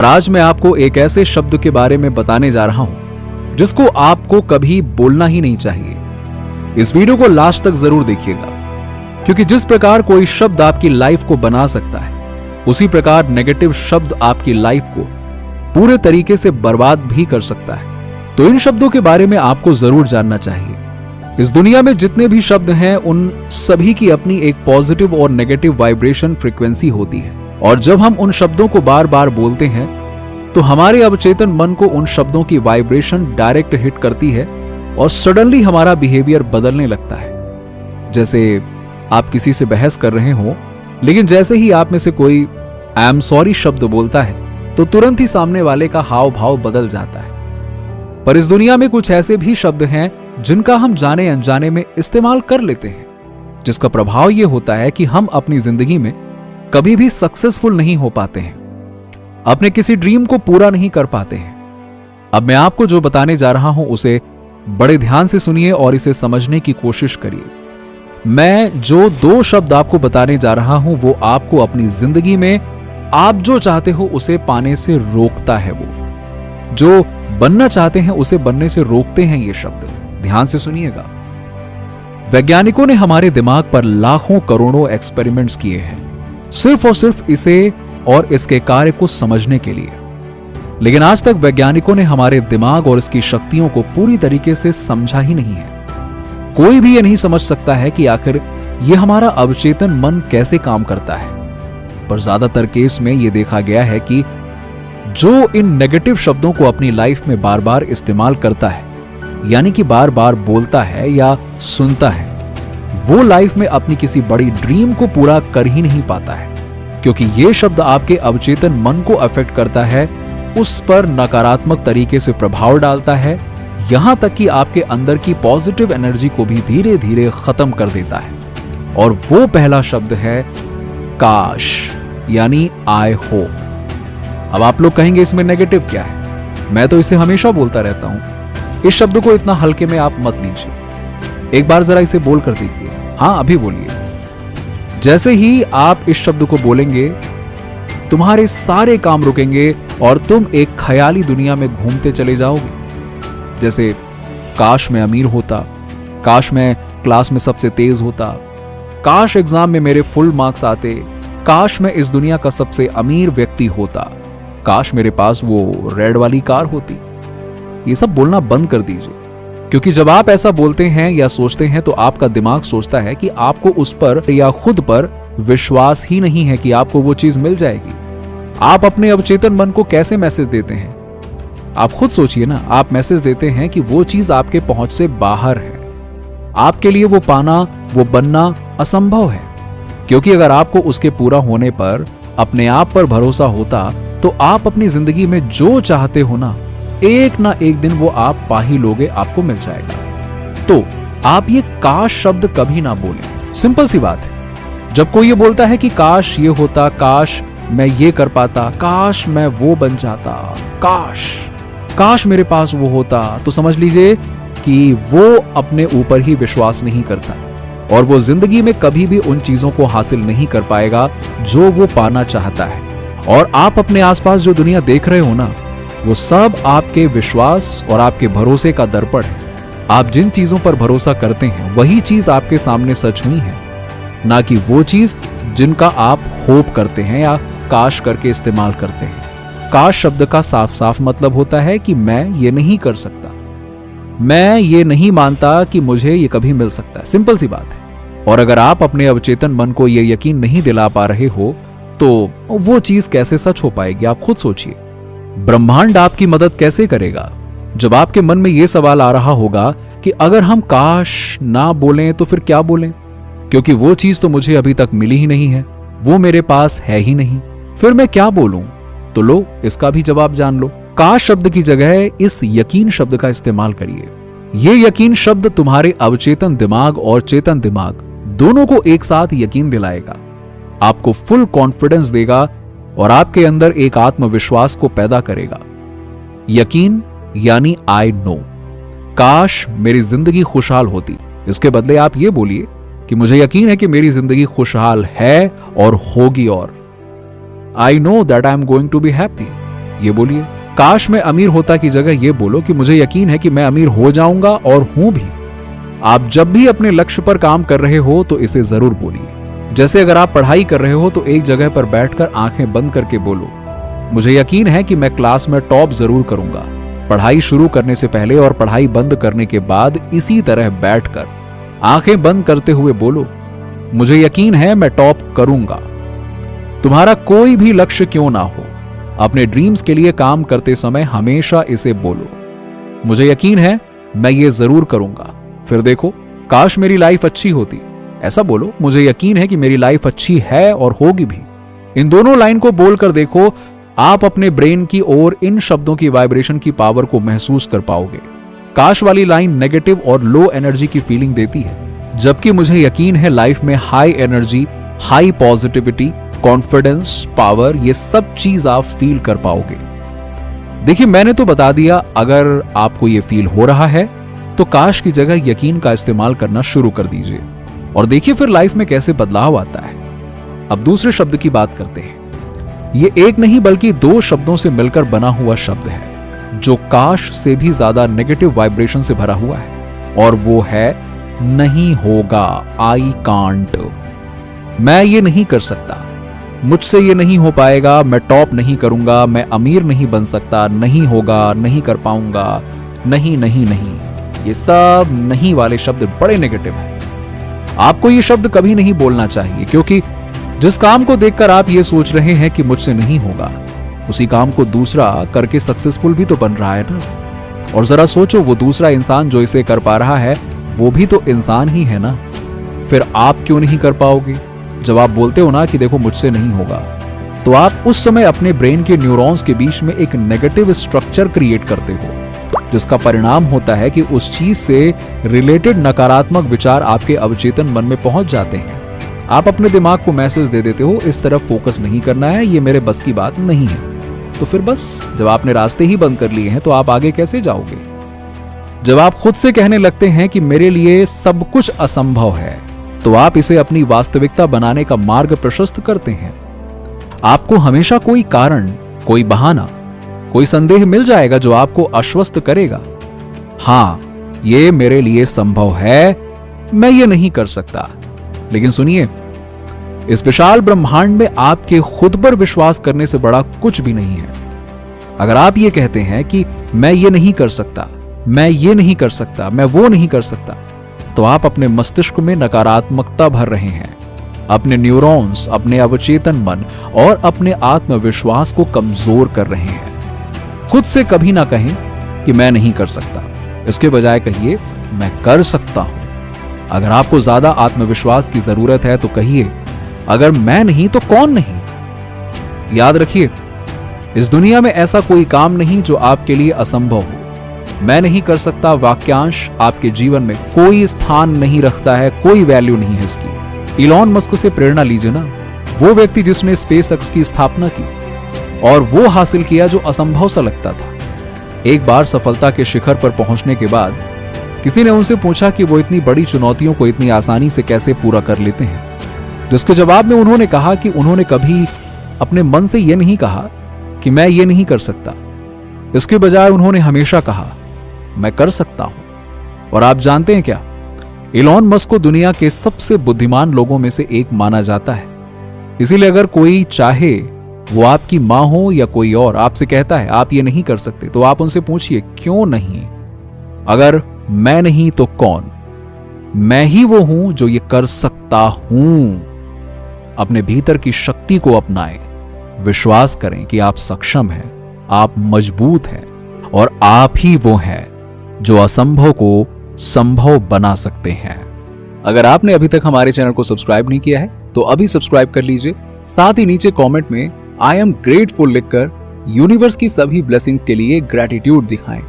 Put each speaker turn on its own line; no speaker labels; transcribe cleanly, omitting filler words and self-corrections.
आज मैं आपको एक ऐसे शब्द के बारे में बताने जा रहा हूं जिसको आपको कभी बोलना ही नहीं चाहिए। इस वीडियो को लास्ट तक जरूर देखिएगा, क्योंकि जिस प्रकार कोई शब्द आपकी लाइफ को बना सकता है, उसी प्रकार नेगेटिव शब्द आपकी लाइफ को पूरे तरीके से बर्बाद भी कर सकता है। तो इन शब्दों के बारे में आपको जरूर जानना चाहिए। इस दुनिया में जितने भी शब्द हैं, उन सभी की अपनी एक पॉजिटिव और नेगेटिव वाइब्रेशन फ्रीक्वेंसी होती है, और जब हम उन शब्दों को बार बार बोलते हैं तो हमारे अवचेतन मन को उन शब्दों की वाइब्रेशन डायरेक्ट हिट करती है और सडनली हमारा बिहेवियर बदलने लगता है। जैसे आप किसी से बहस कर रहे हो, लेकिन जैसे ही आप में से कोई आई एम सॉरी शब्द बोलता है तो तुरंत ही सामने वाले का हाव भाव बदल जाता है। पर इस दुनिया में कुछ ऐसे भी शब्द हैं जिनका हम जाने अनजाने में इस्तेमाल कर लेते हैं, जिसका प्रभाव यह होता है कि हम अपनी जिंदगी में कभी भी सक्सेसफुल नहीं हो पाते हैं, अपने किसी ड्रीम को पूरा नहीं कर पाते हैं। अब मैं आपको जो बताने जा रहा हूं उसे बड़े ध्यान से सुनिए और इसे समझने की कोशिश करिए। मैं जो 2 शब्द आपको बताने जा रहा हूं वो आपको अपनी जिंदगी में आप जो चाहते हो उसे पाने से रोकता है, वो जो बनना चाहते हैं उसे बनने से रोकते हैं। ये शब्द ध्यान से सुनिएगा। वैज्ञानिकों ने हमारे दिमाग पर लाखों करोड़ों एक्सपेरिमेंट्स किए हैं, सिर्फ और सिर्फ इसे और इसके कार्य को समझने के लिए। लेकिन आज तक वैज्ञानिकों ने हमारे दिमाग और इसकी शक्तियों को पूरी तरीके से समझा ही नहीं है। कोई भी ये नहीं समझ सकता है कि आखिर ये हमारा अवचेतन मन कैसे काम करता है। पर ज्यादातर केस में ये देखा गया है कि जो इन नेगेटिव शब्दों को अपनी लाइफ में बार बार इस्तेमाल करता है, यानी कि बार बार बोलता है या सुनता है, वो लाइफ में अपनी किसी बड़ी ड्रीम को पूरा कर ही नहीं पाता है, क्योंकि ये शब्द आपके अवचेतन मन को अफेक्ट करता है, उस पर नकारात्मक तरीके से प्रभाव डालता है, यहां तक कि आपके अंदर की पॉजिटिव एनर्जी को भी धीरे धीरे खत्म कर देता है। और वो पहला शब्द है काश, यानी आई होप। अब आप लोग कहेंगे इसमें नेगेटिव क्या है? मैं तो इसे हमेशा बोलता रहता हूं। इस शब्द को इतना हल्के में आप मत लीजिए। एक बार जरा इसे बोल कर देखिए। हां, अभी बोलिए। जैसे ही आप इस शब्द को बोलेंगे, तुम्हारे सारे काम रुकेंगे और तुम एक ख्याली दुनिया में घूमते चले जाओगे। जैसे काश मैं अमीर होता, काश मैं क्लास में सबसे तेज होता, काश एग्जाम में मेरे फुल मार्क्स आते, काश मैं इस दुनिया का सबसे अमीर व्यक्ति होता, काश मेरे पास वो रेड वाली कार होती। ये सब बोलना बंद कर दीजिए, क्योंकि जब आप ऐसा बोलते हैं या सोचते हैं तो आपका दिमाग सोचता है कि आपको उस पर या खुद पर विश्वास ही नहीं है कि आपको वो चीज मिल जाएगी। आप अपने अवचेतन मन को कैसे मैसेज देते हैं? आप खुद सोचिए ना। आप मैसेज देते हैं कि वो चीज आपके पहुंच से बाहर है, आपके लिए वो पाना, वो बनना असंभव है। क्योंकि अगर आपको उसके पूरा होने पर अपने आप पर भरोसा होता तो आप अपनी जिंदगी में जो चाहते हो ना, एक ना एक दिन वो आप पा ही लोगे, आपको मिल जाएगा। तो आप ये काश शब्द कभी ना बोलें। सिंपल सी बात है। जब कोई ये बोलता है कि काश ये होता, काश मैं ये कर पाता, काश मैं वो बन जाता, काश मेरे पास वो होता, तो समझ लीजिए कि वो अपने ऊपर ही विश्वास नहीं करता और वो जिंदगी में कभी भी उन चीजों को हासिल नहीं कर पाएगा जो वो पाना चाहता है। और आप अपने आसपास जो दुनिया देख रहे हो ना, वो सब आपके विश्वास और आपके भरोसे का दर्पण है। आप जिन चीजों पर भरोसा करते हैं वही चीज आपके सामने सच हुई है, ना कि वो चीज जिनका आप होप करते हैं या काश करके इस्तेमाल करते हैं। काश शब्द का साफ साफ मतलब होता है कि मैं ये नहीं कर सकता, मैं ये नहीं मानता कि मुझे ये कभी मिल सकता है। सिंपल सी बात है। और अगर आप अपने अवचेतन मन को ये यकीन नहीं दिला पा रहे हो तो वो चीज कैसे सच हो पाएगी? आप खुद सोचिए। ब्रह्मांड आपकी मदद कैसे करेगा जब आपके मन में यह सवाल आ रहा होगा कि अगर हम काश ना बोलें तो फिर क्या बोलें, क्योंकि वो चीज तो मुझे अभी तक मिली ही नहीं है, वो मेरे पास है ही नहीं, फिर मैं क्या बोलूं? तो लो, इसका भी जवाब जान लो। काश शब्द की जगह इस यकीन शब्द का इस्तेमाल करिए। यह यकीन शब्द तुम्हारे अवचेतन दिमाग और चेतन दिमाग दोनों को एक साथ यकीन दिलाएगा, आपको फुल कॉन्फिडेंस देगा और आपके अंदर एक आत्मविश्वास को पैदा करेगा। यकीन यानी आई नो। काश मेरी जिंदगी खुशहाल होती, इसके बदले आप ये बोलिए कि मुझे यकीन है कि मेरी जिंदगी खुशहाल है और होगी, और I know that I am going to be happy. ये बोलिए। काश मैं अमीर होता की जगह ये बोलो कि मुझे यकीन है कि मैं अमीर हो जाऊंगा और हूं भी। आप जब भी अपने लक्ष्य पर काम कर रहे हो तो इसे जरूर बोलिए। जैसे अगर आप पढ़ाई कर रहे हो तो एक जगह पर बैठकर आंखें बंद करके बोलो, मुझे यकीन है कि मैं क्लास में टॉप जरूर करूंगा। पढ़ाई शुरू करने से पहले और पढ़ाई बंद करने के बाद इसी तरह बैठकर आंखें बंद करते हुए बोलो, मुझे यकीन है मैं टॉप करूंगा। तुम्हारा कोई भी लक्ष्य क्यों ना हो, अपने ड्रीम्स के लिए काम करते समय हमेशा इसे बोलो, मुझे यकीन है मैं ये जरूर करूंगा। फिर देखो, काश मेरी लाइफ अच्छी होती, ऐसा बोलो, मुझे यकीन है कि मेरी लाइफ अच्छी है और होगी भी। इन दोनों लाइन को बोलकर देखो, आप अपने ब्रेन की ओर इन शब्दों की वाइब्रेशन की पावर को महसूस कर पाओगे। काश वाली लाइन नेगेटिव और लो एनर्जी की फीलिंग देती है, जबकि मुझे यकीन है लाइफ में high energy, high positivity, confidence, power, ये सब चीज आप फील कर पाओगे। देखिए, मैंने तो बता दिया, अगर आपको ये फील हो रहा है तो काश की जगह यकीन का इस्तेमाल करना शुरू कर दीजिए और देखिए फिर लाइफ में कैसे बदलाव आता है। अब दूसरे शब्द की बात करते हैं। ये एक नहीं बल्कि दो शब्दों से मिलकर बना हुआ शब्द है जो काश से भी ज्यादा नेगेटिव वाइब्रेशन से भरा हुआ है, और वो है नहीं होगा। I can't. मैं ये नहीं कर सकता, मुझसे ये नहीं हो पाएगा, मैं टॉप नहीं करूंगा, मैं अमीर नहीं बन सकता, नहीं होगा, नहीं कर पाऊंगा, नहीं नहीं नहीं। ये सब नहीं वाले शब्द बड़े नेगेटिव हैं। आपको ये शब्द कभी नहीं बोलना चाहिए, क्योंकि जिस काम को देखकर आप ये सोच रहे हैं कि मुझसे नहीं होगा, उसी काम को दूसरा करके सक्सेसफुल भी तो बन रहा है ना। और जरा सोचो, वो दूसरा इंसान जो इसे कर पा रहा है वो भी तो इंसान ही है ना। फिर आप क्यों नहीं कर पाओगे? जब आप बोलते हो ना कि देखो मुझसे नहीं होगा, तो आप उस समय अपने ब्रेन के न्यूरॉन्स के बीच में एक नेगेटिव स्ट्रक्चर क्रिएट करते हो, जिसका परिणाम होता है कि उस चीज से रिलेटेड नकारात्मक विचार आपके अवचेतन मन में पहुंच जाते हैं। आप अपने दिमाग को मैसेज दे देते हो, इस तरफ फोकस नहीं करना है, ये मेरे बस की बात नहीं है। तो फिर बस, जब आपने रास्ते ही बंद कर लिए हैं तो आप आगे कैसे जाओगे? जब आप खुद से कहने लगते हैं कि मेरे लिए सब कुछ असंभव है, तो आप इसे अपनी वास्तविकता बनाने का मार्ग प्रशस्त करते हैं। आपको हमेशा कोई कारण, कोई बहाना, कोई संदेह मिल जाएगा जो आपको आश्वस्त करेगा। हां, ये मेरे लिए संभव है, मैं ये नहीं कर सकता। लेकिन सुनिए, इस विशाल ब्रह्मांड में आपके खुद पर विश्वास करने से बड़ा कुछ भी नहीं है। अगर आप ये कहते हैं कि मैं ये नहीं कर सकता, मैं ये नहीं कर सकता, मैं वो नहीं कर सकता, तो आप अपने मस्तिष्क में नकारात्मकता भर रहे हैं। अपने न्यूरॉन्स, अपने अवचेतन मन और अपने आत्मविश्वास को कमजोर कर रहे हैं। खुद से कभी ना कहें कि मैं नहीं कर सकता, इसके बजाय कहिए मैं कर सकता हूं। अगर आपको ज्यादा आत्मविश्वास की जरूरत है तो कहिए, अगर मैं नहीं तो कौन नहीं। याद रखिए, इस दुनिया में ऐसा कोई काम नहीं जो आपके लिए असंभव हो। मैं नहीं कर सकता वाक्यांश आपके जीवन में कोई स्थान नहीं रखता है, कोई वैल्यू नहीं है इसकी। इलॉन मस्क से प्रेरणा लीजिए ना, वो व्यक्ति जिसने स्पेसएक्स की स्थापना की और वो हासिल किया जो असंभव सा लगता था। एक बार सफलता के शिखर पर पहुंचने के बाद किसी ने उनसे पूछा कि वो इतनी बड़ी चुनौतियों को इतनी आसानी से कैसे पूरा कर लेते हैं, जिसके जवाब में उन्होंने कहा कि उन्होंने कभी अपने मन से यह नहीं कहा कि मैं ये नहीं कर सकता। इसके बजाय उन्होंने हमेशा कहा मैं कर सकता हूं। और आप जानते हैं क्या, इलॉन मस्क को दुनिया के सबसे बुद्धिमान लोगों में से एक माना जाता है। इसीलिए अगर कोई चाहे, वो आपकी मां हो या कोई और, आपसे कहता है आप ये नहीं कर सकते, तो आप उनसे पूछिए क्यों नहीं। अगर मैं नहीं तो कौन? मैं ही वो हूं जो ये कर सकता हूं। अपने भीतर की शक्ति को अपनाएं, विश्वास करें कि आप सक्षम हैं, आप मजबूत हैं और आप ही वो हैं जो असंभव को संभव बना सकते हैं। अगर आपने अभी तक हमारे चैनल को सब्सक्राइब नहीं किया है तो अभी सब्सक्राइब कर लीजिए। साथ ही नीचे कमेंट में आई एम ग्रेटफुल लिखकर यूनिवर्स की सभी ब्लेसिंग्स के लिए ग्रैटिट्यूड दिखाएं।